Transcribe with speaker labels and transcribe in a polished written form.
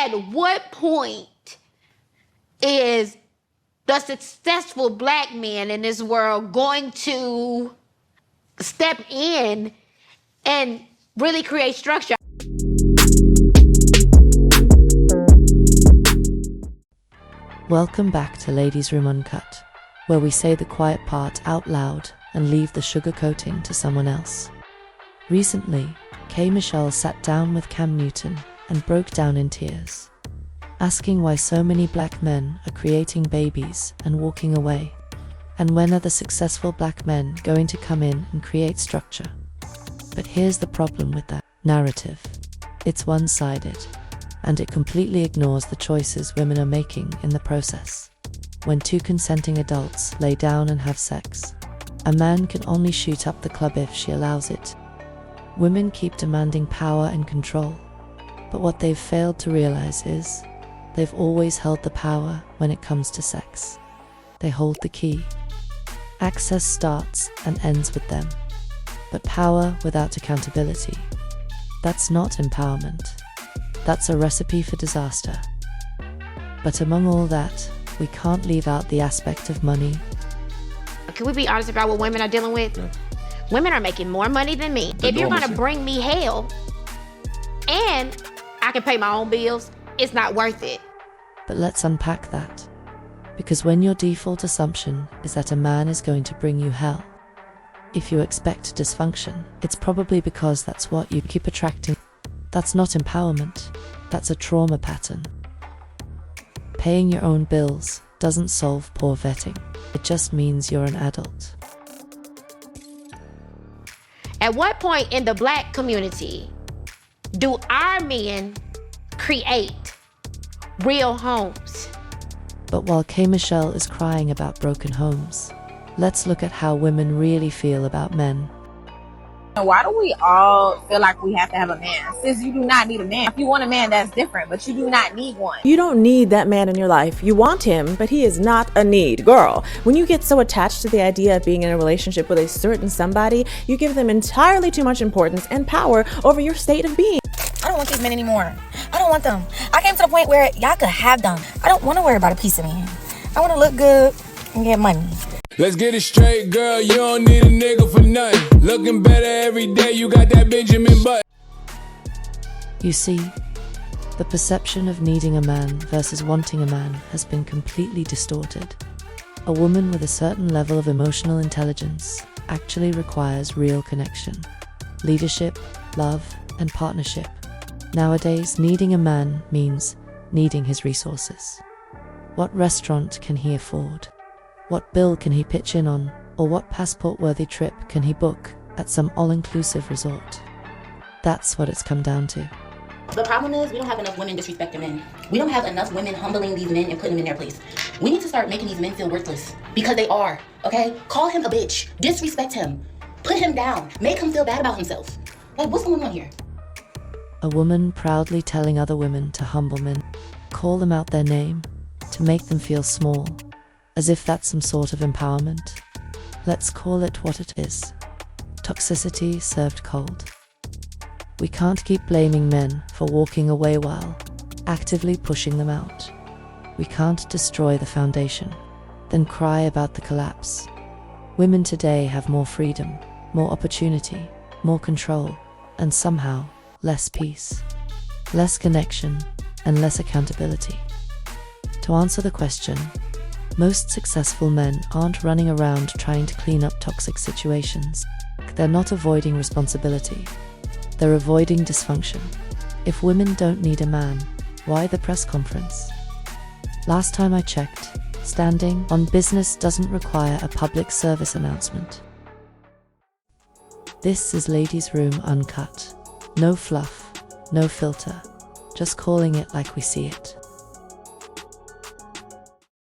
Speaker 1: At what point is the successful black man in this world going to step in and really create structure?
Speaker 2: Welcome back to Ladies' Room Uncut, where we say the quiet part out loud and leave the sugarcoating to someone else. Recently, K. Michelle sat down with Cam Newton and broke down in tears, asking why so many black men are creating babies and walking away, and when are the successful black men going to come in and create structure. But here's the problem with that narrative. It's one-sided, and it completely ignores the choices women are making in the process. When two consenting adults lay down and have sex, a man can only shoot up the club if she allows it. Women keep demanding power and control, but what they've failed to realize is they've always held the power when it comes to sex. They hold the key. Access starts and ends with them, but power without accountability, that's not empowerment. That's a recipe for disaster. But among all that, we can't leave out the aspect of money.
Speaker 1: Can we be honest about what women are dealing with? Yeah. Women are making more money than me. If you're gonna bring me hell and I can pay my own bills, it's not worth it.
Speaker 2: But let's unpack that. Because when your default assumption is that a man is going to bring you hell, if you expect dysfunction, it's probably because that's what you keep attracting. That's not empowerment, that's a trauma pattern. Paying your own bills doesn't solve poor vetting. It just means you're an adult.
Speaker 1: At what point in the black community do our men create real homes?
Speaker 2: But while K. Michelle is crying about broken homes, let's look at how women really feel about men.
Speaker 3: Why do we all feel like we have to have a man? Sis, you do not need a man. If you want a man, that's different, but you do not need one.
Speaker 4: You don't need that man in your life. You want him, but he is not a need. Girl, when you get so attached to the idea of being in a relationship with a certain somebody, you give them entirely too much importance and power over your state of being.
Speaker 5: I don't want these men anymore. I don't want them. I came to the point where y'all could have them. I don't want to worry about a piece of me. I want to look good and get money.
Speaker 6: Let's get it straight, girl. You don't need a nigga for nothing. Looking better every day. You got that Benjamin Button.
Speaker 2: You see, the perception of needing a man versus wanting a man has been completely distorted. A woman with a certain level of emotional intelligence actually requires real connection, leadership, love, and partnership. Nowadays, needing a man means needing his resources. What restaurant can he afford? What bill can he pitch in on? Or what passport-worthy trip can he book at some all-inclusive resort? That's what it's come down to.
Speaker 7: The problem is we don't have enough women disrespecting men. We don't have enough women humbling these men and putting them in their place. We need to start making these men feel worthless. Because they are, okay? Call him a bitch. Disrespect him. Put him down. Make him feel bad about himself. Like, what's going on here?
Speaker 2: A woman proudly telling other women to humble men, call them out their name, to make them feel small, as if that's some sort of empowerment. Let's call it what it is. Toxicity served cold. We can't keep blaming men for walking away while actively pushing them out. We can't destroy the foundation, then cry about the collapse. Women today have more freedom, more opportunity, more control, and somehow less peace, less connection, and less accountability. To answer the question, most successful men aren't running around trying to clean up toxic situations. They're not avoiding responsibility. They're avoiding dysfunction. If women don't need a man, why the press conference? Last time I checked, standing on business doesn't require a public service announcement. This is Ladies' Room Uncut. No fluff, no filter, just calling it like we see it.